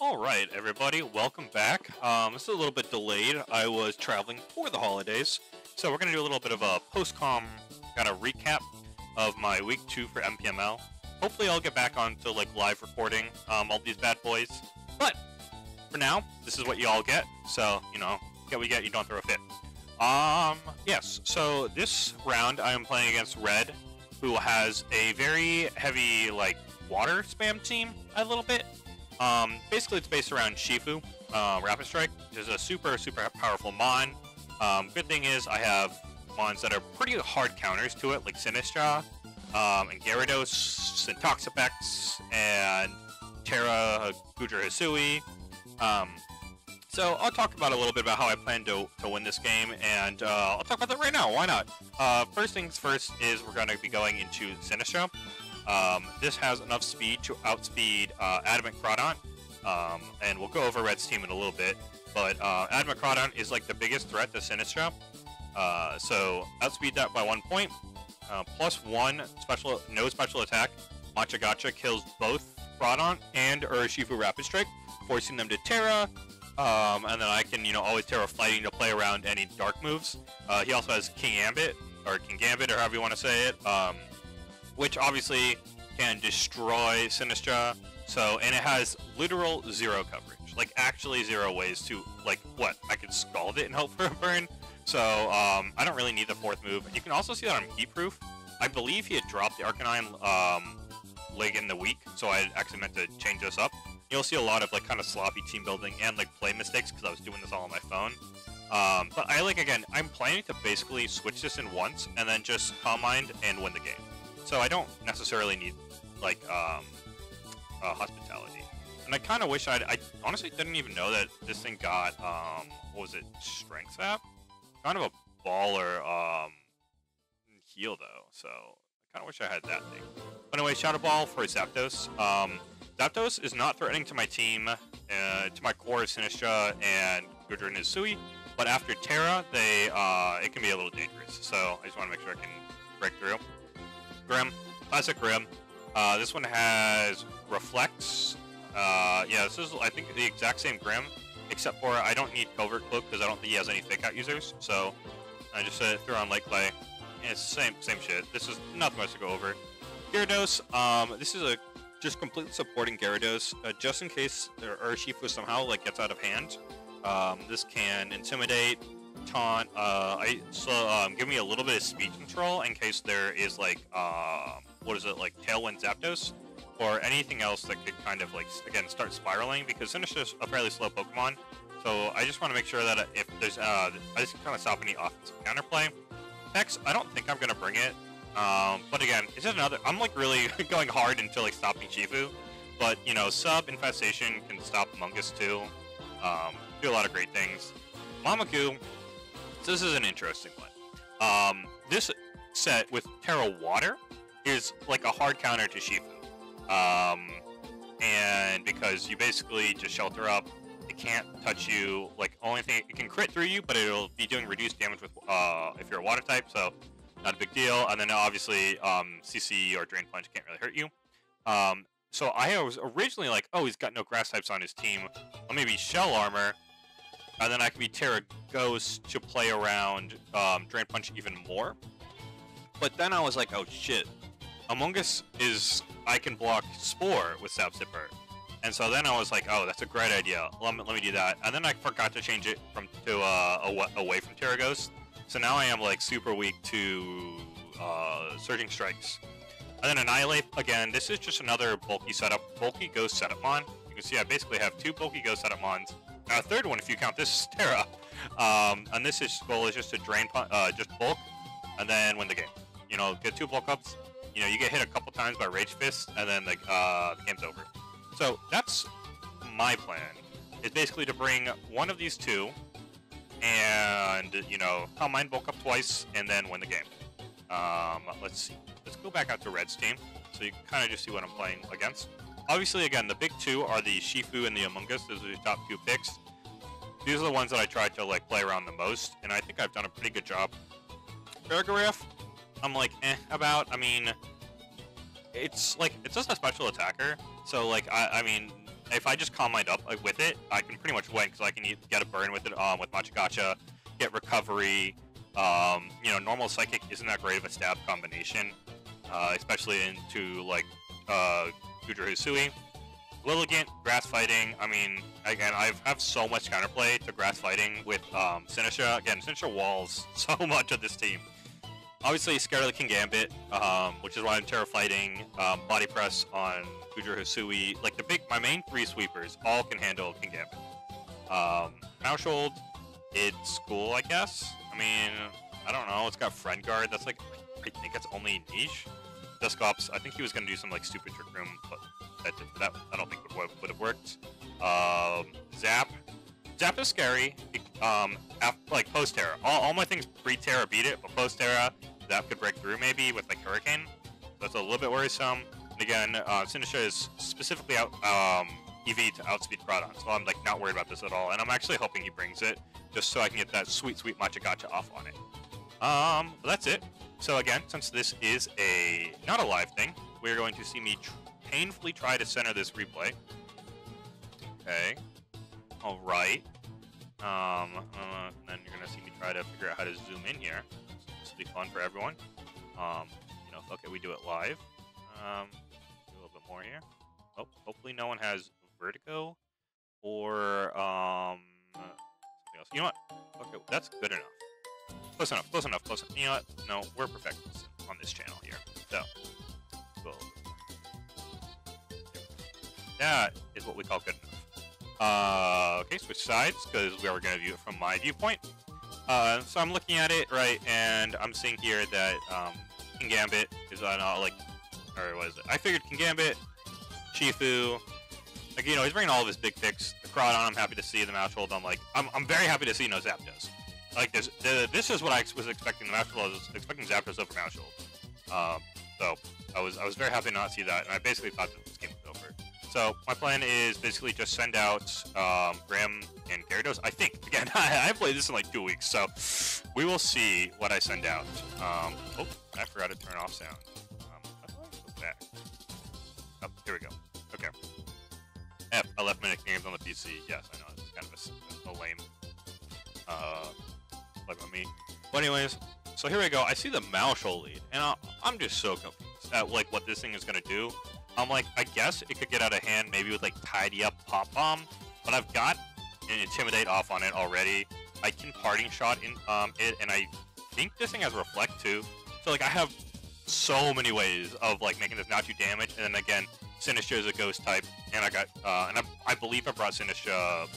Alright, everybody, welcome back. This is a little bit delayed. I was traveling for the holidays, so we're going to do a little bit of a post-com kind of recap of my week 2 for NPML. Hopefully I'll get back onto like live recording all these bad boys, but for now, this is what you all get, so, you know, get what you get, you don't throw a fit. Yes, so this round I am playing against Red, who has a very heavy, like, water spam team, a little bit. Basically it's based around Shifu, Rapid Strike, which is a super powerful mon. Good thing is I have mons that are pretty hard counters to it, like Sinistra, and Gyarados, and Toxapex, and Terra, Gudra Hisui. So I'll talk about a little bit about how I plan to win this game, and I'll talk about that right now, why not? First things first is we're going to be going into Sinistra. This has enough speed to outspeed Adamant Crawdont, and we'll go over Red's team in a little bit, but Adamant Crawdont is like the biggest threat to Sinistra, so outspeed that by 1 point, +1 no special attack. Matcha Gotcha kills both Crawdont and Shifu Rapid Strike, forcing them to Terra, and then I can, you know, always Terra Fighting to play around any dark moves. He also has King Gambit, or however you want to say it, which obviously can destroy Sinistra, so, and it has literal 0 coverage, like actually 0 ways to, like, what, I could Scald it and hope for a burn, so, I don't really need the 4th move. You can also see that I'm heat-proof. I believe he had dropped the Arcanine, late in the week, so I actually meant to change this up. You'll see a lot of, like, kind of sloppy team building and, like, play mistakes, because I was doing this all on my phone. But I, like, again, I'm planning to basically switch this in once, and then just Calm Mind and win the game. So I don't necessarily need, like, hospitality. And I kind of wish I honestly didn't even know that this thing got, what was it, Strength Sap? Kind of a baller, heal, though, so I kind of wish I had that thing. But anyway, Shadow Ball for Zapdos. Zapdos is not threatening to my team, to my core of Sinistra and Gudra and Hisui, but after Terra, it can be a little dangerous, so I just want to make sure I can break through. Grim, classic Grim. This one has Reflects. Yeah, this is, I think, the exact same Grim, except for I don't need Covert Cloak because I don't think he has any Fake Out users, so I just threw on Light Clay. And it's the same shit. This is nothing much to go over. Gyarados, this is just completely supporting Gyarados, just in case Shifu somehow, like, gets out of hand. This can Intimidate, Taunt, give me a little bit of speed control in case there is, like, what is it, like, Tailwind Zapdos, or anything else that could kind of, like, again, start spiraling, because Sinister is a fairly slow Pokemon, so I just want to make sure that if there's, I just kind of stop any offensive counterplay. Next, I don't think I'm going to bring it, but again, it's just another, I'm, like, really going hard into, like, stopping Shifu, but, you know, Sub Infestation can stop Amoonguss too, do a lot of great things. Mamaku, so this is an interesting one. This set with Terra Water is like a hard counter to Shifu. And because you basically just shelter up, it can't touch you, like, only thing, it can crit through you, but it'll be doing reduced damage with, if you're a water type, so not a big deal. And then obviously, CC or Drain Punch can't really hurt you. So I was originally like, oh, he's got no grass types on his team. Let me be Shell Armor. And then I can be Terra Ghost to play around Drain Punch even more. But then I was like, oh shit. Amoonguss is, I can block Spore with Sap Sipper. And so then I was like, oh, that's a great idea. Let me do that. And then I forgot to change it away from Terra Ghost. So now I am, like, super weak to Surging Strikes. And then Annihilate, again, this is just another bulky Ghost setup mon. You can see I basically have 2 bulky Ghost setup mons. A 3rd one if you count this Terra. And this goal is just to just bulk, and then win the game. You know, get 2 bulk ups. You know, you get hit a couple times by Rage Fist, and then the game's over. So that's my plan. Is basically to bring one of these 2, and, you know, Calm Mind bulk up twice, and then win the game. Let's see. Let's go back out to Red's team, so you can kind of just see what I'm playing against. Obviously, again, the big 2 are the Shifu and the Amoonguss. Those are the top 2 picks. These are the ones that I tried to, like, play around the most, and I think I've done a pretty good job. Farigiraf, I'm like, about. I mean, it's, like, it's just a special attacker, so, like, I mean, if I just Calm Mind up with it, I can pretty much win because I can get a burn with it with Machagacha, get recovery. You know, normal Psychic isn't that great of a stab combination, especially into like Gudra Hisui. Lilligant, Grass Fighting. I mean, again, I have so much counterplay to Grass Fighting with Sinistra. Again, Sinistra walls so much of this team. Obviously, Scarlet King Gambit, which is why I'm Terra Fighting, Body Press on Gudra Hisui. Like my main 3 sweepers all can handle King Gambit. Moushold, it's cool, I guess. I mean, I don't know. It's got Friend Guard. That's like, I think it's only niche. Dusclops, I think he was gonna do some like stupid Trick Room, but that I don't think would have worked. Zap is scary. Like post Terra, all my things pre Terra beat it, but post Terra, Zap could break through maybe with like Hurricane. That's a little bit worrisome. And again, Sinistra is specifically out EV to outspeed Groudon, so I'm like not worried about this at all. And I'm actually hoping he brings it just so I can get that sweet Machagacha off on it. But that's it. So again, since this is not a live thing, we're going to see me painfully try to center this replay. Okay. All right. Then you're gonna see me try to figure out how to zoom in here. This will be fun for everyone. You know, okay, we do it live. Do a little bit more here. Oh, hopefully no one has vertigo or something else. You know what? Okay, that's good enough. Close enough, close enough, close enough. You know what? No, we're perfectionists on this channel here. So, go. That is what we call good enough. Okay, switch sides, because we are going to view it from my viewpoint. So I'm looking at it, right, and I'm seeing here that King Gambit is on, or what is it? I figured King Gambit, Shifu, like, you know, he's bringing all of his big picks. The Groudon, I'm happy to see. The Moushold, I'm very happy to see no Zapdos. Like, this is what I was expecting. The Moushold, I was expecting Zapdos over Moushold. So I was very happy to not see that, and I basically thought that this game was over. So my plan is basically just send out Graham and Gyarados. I think, again, I played this in like 2 weeks, so we will see what I send out. Oh, I forgot to turn off sound. How do I go back? Oh, here we go. Okay. F, I left my nicknames on the PC. Yes, I know, it's kind of a lame like on me. But anyways, so here we go. I see the Moushold lead, and I'm just so confused at like what this thing is gonna do. I'm like, I guess it could get out of hand maybe with like Tidy Up, Pop Bomb, but I've got an Intimidate off on it already. I can Parting Shot in it, and I think this thing has Reflect too. So like I have so many ways of like making this not do damage, and then again, Sinistra is a Ghost type, and I got I believe I brought Sinistra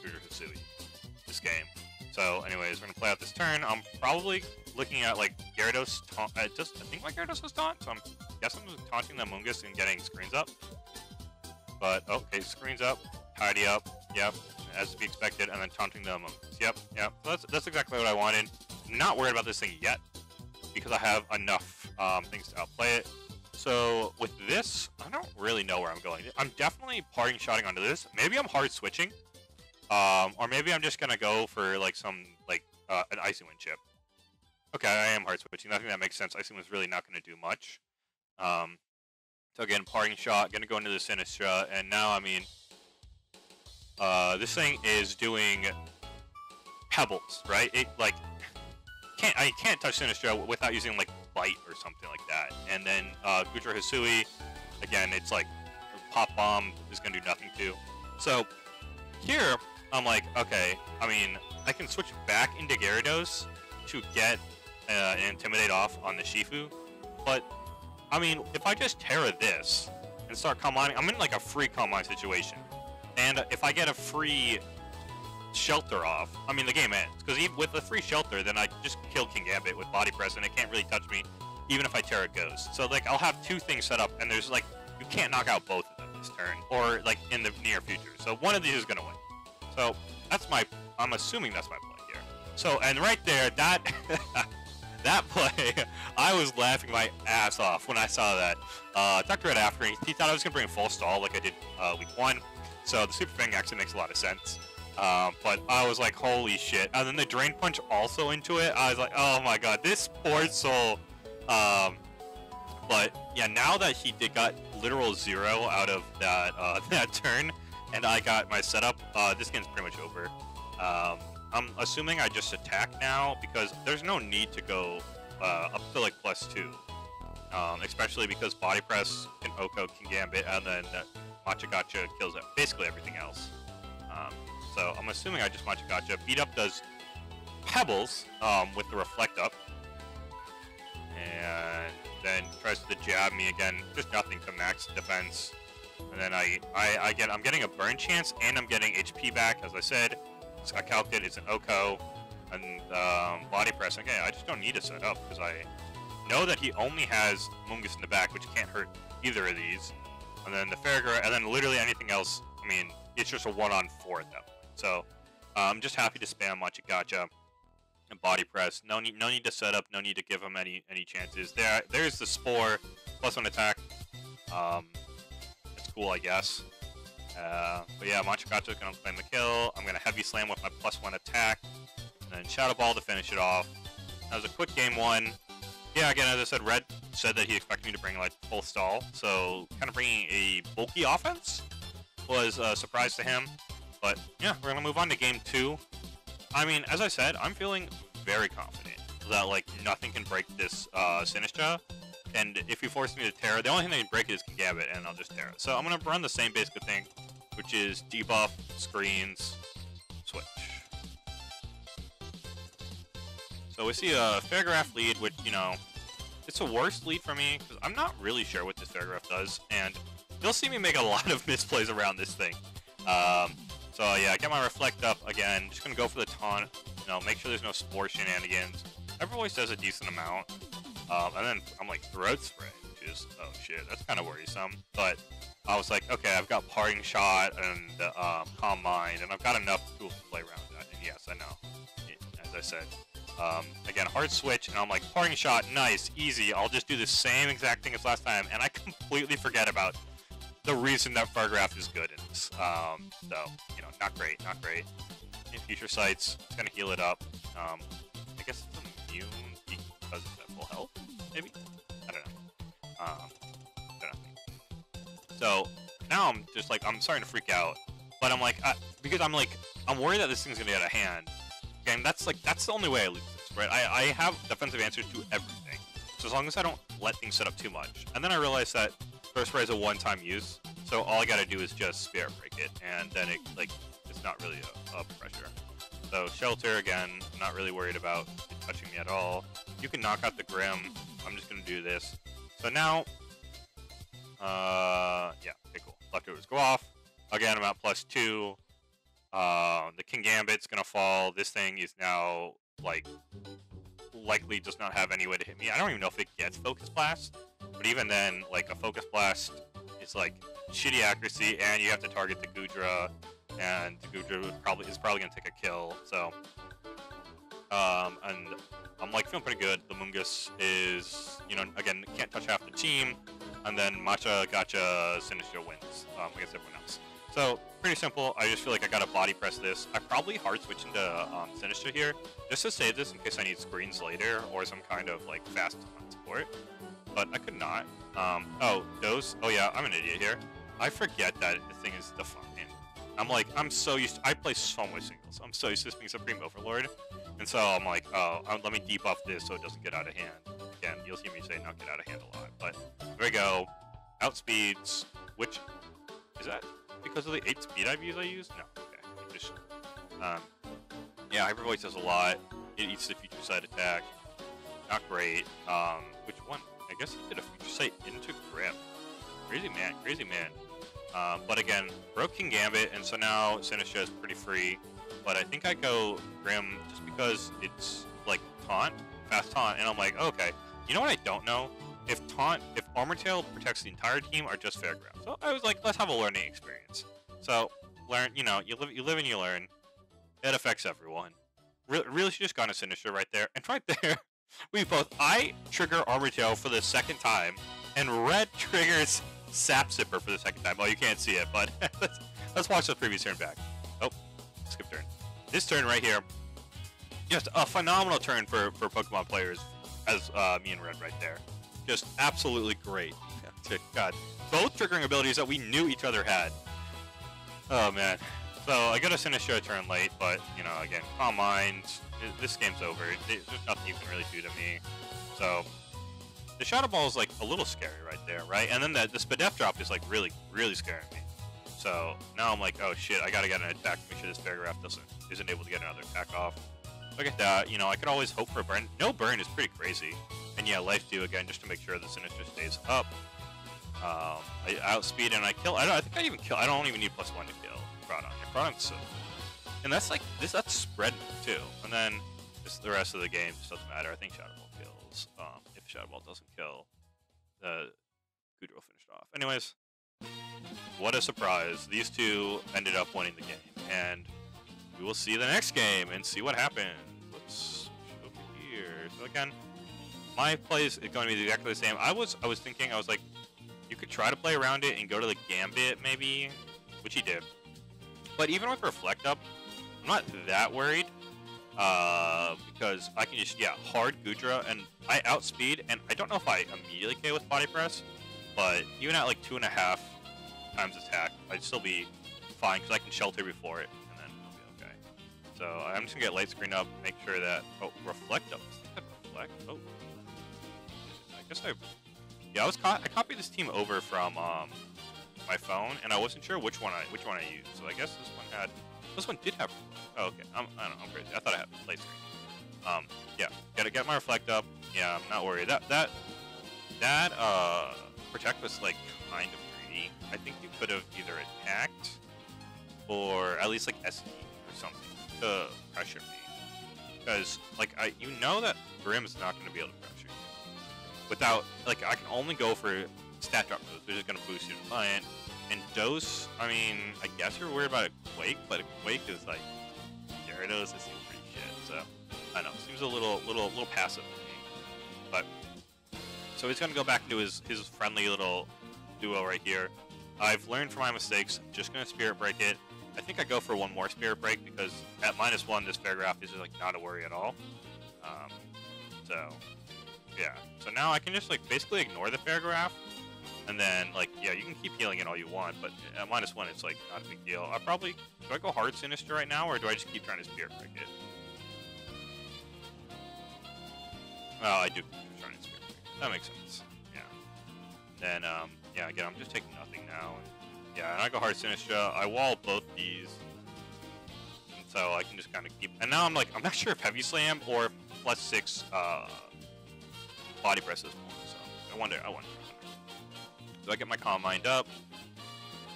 Gudra Hisui this game. So anyways, we're gonna play out this turn. I'm probably looking at like Gyarados I think my Gyarados was taunt, so I'm guessing I'm taunting the Amoonguss and getting screens up. But okay, screens up, Tidy Up, yep, as to be expected, and then taunting the Amoonguss. Yep. So that's exactly what I wanted. I'm not worried about this thing yet because I have enough things to outplay it. So with this, I don't really know where I'm going. I'm definitely Parting Shotting onto this. Maybe I'm hard switching. Or maybe I'm just gonna go for like some an Icy Wind chip. Okay, I am hard switching. I think that makes sense. Icy Wind's really not gonna do much. So again, Parting Shot, gonna go into the Sinistra, and now I mean, this thing is doing pebbles, right? It like I can't touch Sinistra without using like Bite or something like that. And then Gudra Hisui, again, it's like Pop Bomb is gonna do nothing too. So here, I'm like, okay, I mean, I can switch back into Gyarados to get an Intimidate off on the Shifu, but, I mean, if I just Terra this and start Calm Minding, I'm in like a free Calm Mind situation, and if I get a free Shelter off, I mean, the game ends, because even with the free Shelter, then I just kill King Gambit with Body Press, and it can't really touch me, even if I Terra Ghost. So, like, I'll have 2 things set up, and there's, like, you can't knock out both of them this turn, or, like, in the near future. So, one of these is going to win. So, that's I'm assuming that's my play here. So, and right there, that play, I was laughing my ass off when I saw that. Dr. Red after he thought I was going to bring full stall like I did week 1. So, the Super Fang actually makes a lot of sense. But I was like, holy shit. And then the Drain Punch also into it. I was like, oh my god, this poor soul. But yeah, now that he got literal 0 out of that that turn, and I got my setup. This game's pretty much over. I'm assuming I just attack now because there's no need to go up to like +2, especially because body press can Oko, can Gambit, and then Matcha Gotcha kills basically everything else. So I'm assuming I just Matcha Gotcha. Beat Up does Pebbles with the Reflect Up, and then tries to jab me again. Just nothing to max defense, and then I'm getting a burn chance and I'm getting HP back, as I said. I calculated it's an Oko and body press. Okay, I just don't need to set up because I know that he only has Amoonguss in the back, which can't hurt either of these. And then the Farragut, and then literally anything else. I mean, it's just a 1-on-4 at that point. So I'm just happy to spam Matcha Gotcha and body press. No need to set up. No need to give him any chances. There's the Spore +1 attack. It's cool, I guess. But yeah, Matcha Gotcha is going to claim the kill. I'm going to Heavy Slam with my +1 attack. And then Shadow Ball to finish it off. That was a quick game 1. Yeah, again, as I said, Red said that he expected me to bring like full stall. So kind of bringing a bulky offense was a surprise to him. But yeah, we're going to move on to game 2. I mean, as I said, I'm feeling very confident that like nothing can break this Sinistra. And if you force me to Terra, the only thing that can break it is Gambit, and I'll just Terra. So I'm going to run the same basic thing, which is debuff, screens, switch. So we see a Fairgraph lead, which, you know, it's a worse lead for me, because I'm not really sure what this Fairgraph does, and you'll see me make a lot of misplays around this thing. So yeah, I get my Reflect up again, just going to go for the taunt, you know, make sure there's no Spore shenanigans. Every voice does a decent amount. And then I'm like Throat Spray, which is, oh shit, that's kind of worrisome. But I was like, okay, I've got Parting Shot and Calm Mind, and I've got enough tools to play around that. And yes, I know, as I said. Again, hard switch, and I'm like, Parting Shot, nice, easy. I'll just do the same exact thing as last time, and I completely forget about the reason that Fargraph is good in this. So, you know, not great, not great. In Future Sights, it's gonna heal it up. I guess it's immune because of that full health, maybe? I don't know. So now I'm just like, I'm starting to freak out, but I'm like, because I'm worried that this thing's gonna get out of hand. And that's the only way I lose this, right? I have defensive answers to everything, so as long as I don't let things set up too much. And then I realized that First Spray is a one-time use, so all I gotta do is just Spirit Break it, and then it's not really a pressure. So Shelter, again, I'm not really worried about it touching me at all. You can knock out the Grim. I'm just going to do this. So now, yeah, okay, cool. Leftovers go off. Again, I'm at +2. The King Gambit's going to fall. This thing is now, like, likely does not have any way to hit me. I don't even know if it gets Focus Blast. But even then, like, a Focus Blast is, like, shitty accuracy, and you have to target the Goodra. And the Goodra is probably going to take a kill, so... and I'm, like, feeling pretty good. The Amoonguss is, you know, again, can't touch half the team. And then Matcha Gotcha Sinistra wins against everyone else. So, pretty simple. I just feel like I gotta body press this. I probably hard switch into Sinistra here, just to save this in case I need screens later, or some kind of, like, fast support. But I could not. Oh, Dose. Oh yeah, I'm an idiot here. I forget that the thing is defined. I'm like, I'm so used to, I play so much singles. I'm so used to this being Supreme Overlord. And so I'm like, oh, let me debuff this so it doesn't get out of hand. Again, you'll see me say not get out of hand a lot. But there we go. Outspeeds, which, is that because of the 8 speed I used? No, okay. Just, yeah, Hyper Voice does a lot. It eats the Future Sight attack. Not great. Which one? I guess he did a Future Sight into Grip. Crazy man, crazy man. But again, broke King Gambit, and so now Sinistra is pretty free. But I think I go Grim just because it's like taunt, fast taunt, and I'm like, okay. You know what I don't know? If Armor Tail protects the entire team or just Fairground. So I was like, let's have a learning experience. So learn, you know, you live and you learn. It affects everyone. Really should just gone to Sinistra right there, and right there, I trigger Armor Tail for the second time, and Red triggers Sap Sipper for the second time. Oh, you can't see it, but let's watch the previous turn back. Oh, skip turn. This turn right here, just a phenomenal turn for Pokemon players, as me and Red right there. Just absolutely great. God, both triggering abilities that we knew each other had. Oh man. So I got a Sinistcha turn late, but you know, again, Calm Mind. This game's over. There's nothing you can really do to me. So the Shadow Ball is like a little scary right there, right? And then the Spadef drop is like really, really scaring me. So now I'm like, oh shit, I gotta get an attack to make sure this paragraph isn't able to get another attack off. Look at that. You know, I could always hope for a burn. No burn is pretty crazy. And yeah, life steal again just to make sure the Sinistcha stays up. I outspeed and I kill. I think I even kill. I don't even need +1 to kill Crawdon. Crawdon's so. And that's like that's spread too. And then the rest of the game just doesn't matter. I think Shadow Ball kills. If Shadow Ball doesn't kill, the Goodra will finish it off. Anyways, what a surprise! These two ended up winning the game, and we will see the next game and see what happens. Let's over here. So again, my play is going to be exactly the same. I was thinking, I was like, you could try to play around it and go to the Gambit maybe, which he did. But even with Reflect Up, I'm not that worried because I can just hard Goodra and I outspeed, and I don't know if I immediately KO with Body Press, but even at like 2.5 times attack, I'd still be fine because I can shelter before it, and then I'll be okay. So I'm just gonna get light screen up, make sure that Reflect Up. Is that Reflect? Oh, I guess I copied this team over from my phone, and I wasn't sure which one I used. So I guess this one did have. Oh, okay. I don't know. I'm crazy. I thought I had light screen. Yeah. Gotta get my Reflect up. Yeah, I'm not worried. That Protect was like kind of greedy. I think you could have either attacked or at least like SD or something to pressure me, because like you know that Grim's not going to be able to pressure you without, like, I can only go for stat drop moves. They're just going to boost you Defiant. And Dose, I mean, I guess you're worried about a Quake, but a Quake is like Gyarados. It seems pretty shit. So I don't know, seems a little passive to me. But so he's going to go back into his friendly little duo right here. I've learned from my mistakes. I'm just going to Spirit Break it. I think I go for one more Spirit Break because at -1, this paragraph is just like not a worry at all. So yeah. So now I can just like basically ignore the paragraph, and then like you can keep healing it all you want, but at -1 it's like not a big deal. Do I go hard Sinistcha right now, or do I just keep trying to Spirit Break it? Well, I do keep trying to Spirit Break it. That makes sense. Yeah. Then yeah, again, I'm just taking nothing now. Yeah, and I go hard Sinistcha. I wall both these, and so I can just kind of keep. And now I'm not sure if Heavy Slam or +6 Body Press is more. So I wonder. So I get my Calm Mind up,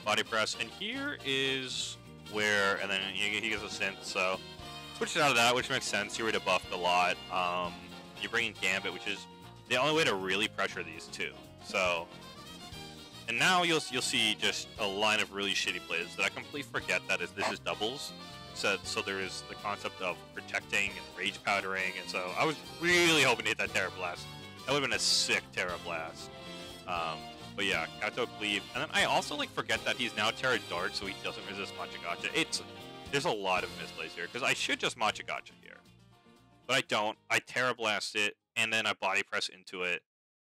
Body Press, and here is where, and then he gets a Synth. So switch it out of that, which makes sense. You're already buffed a lot. You bring in Gambit, which is the only way to really pressure these two. So. And now you'll see just a line of really shitty plays that I completely forget that this is doubles. So there is the concept of protecting and rage powdering, and so I was really hoping to hit that Terra Blast. That would have been a sick Terra Blast. But yeah, Kato Cleave, and then I also like forget that he's now Terra Dart, so he doesn't resist Machigacha. There's a lot of misplays here because I should just Machigacha here, but I don't. I Terra Blast it, and then I Body Press into it.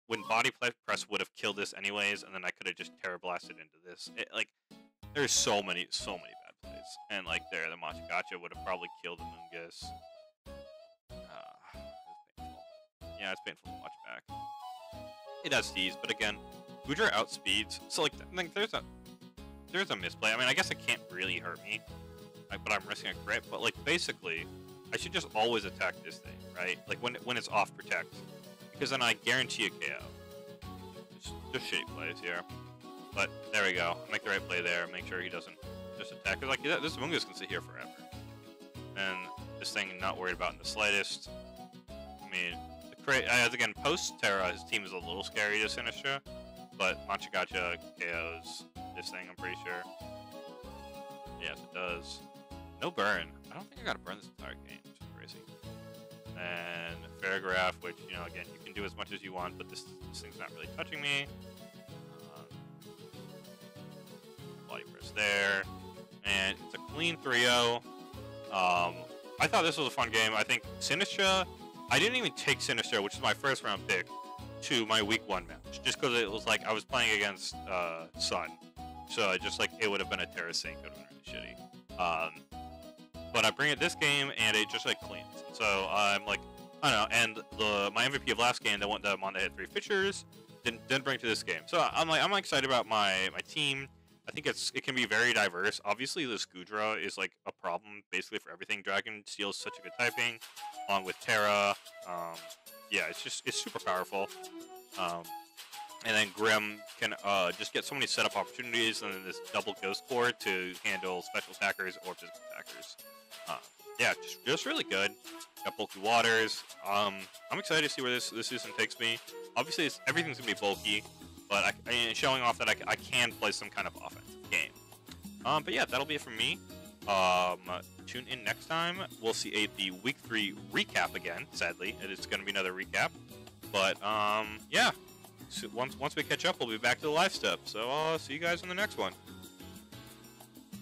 When Body Press would have killed this anyways, and then I could have just Terra Blasted into this. There's so many bad plays. And like the Machigacha would have probably killed Amoonguss. It's painful. Yeah, it's painful to watch back. It has D's, but again, Goodra outspeeds. So like there's a misplay. I mean, I guess it can't really hurt me, but I'm risking a crit. But like basically, I should just always attack this thing, right? Like when it's off Protect. Because then I guarantee a KO. Just shitty plays here. But there we go. Make the right play there. Make sure he doesn't just attack. Because like this Amoonguss can sit here forever. And this thing not worried about in the slightest. I mean, as again, post Terra, his team is a little scary to Sinistcha. But Machigacha KOs this thing, I'm pretty sure. Yes, it does. No burn. I don't think I got to burn this entire game, which is crazy. And Paragraph, which, you know, again, you can do as much as you want, but this thing's not really touching me. Body Press there. And it's a clean 3-0. I thought this was a fun game. I think Sinistcha, I didn't even take Sinistcha, which is my first round pick, to my week 1 match, just because it was like I was playing against Sun, so it would have been a Terra Sync. It would have been really shitty. But I bring it this game and it just cleans. So I'm like, I don't know. And my MVP of last game, the one that hit 3 pitchers, didn't bring to this game. So I'm excited about my team. I think it can be very diverse. Obviously, the Scudra is a problem basically for everything. Dragon Steel is such a good typing, along with Terra. Yeah, it's super powerful. And then Grim can just get so many setup opportunities, and then this double Ghost Core to handle special attackers or physical attackers. Yeah, just really good. Got bulky waters. I'm excited to see where this season takes me. Obviously, everything's gonna be bulky, but showing off that I can play some kind of offensive game. But yeah, that'll be it from me. Tune in next time. We'll see the week 3 recap again. Sadly, it is gonna be another recap. But yeah, so once we catch up, we'll be back to the live step. So I'll see you guys in the next one.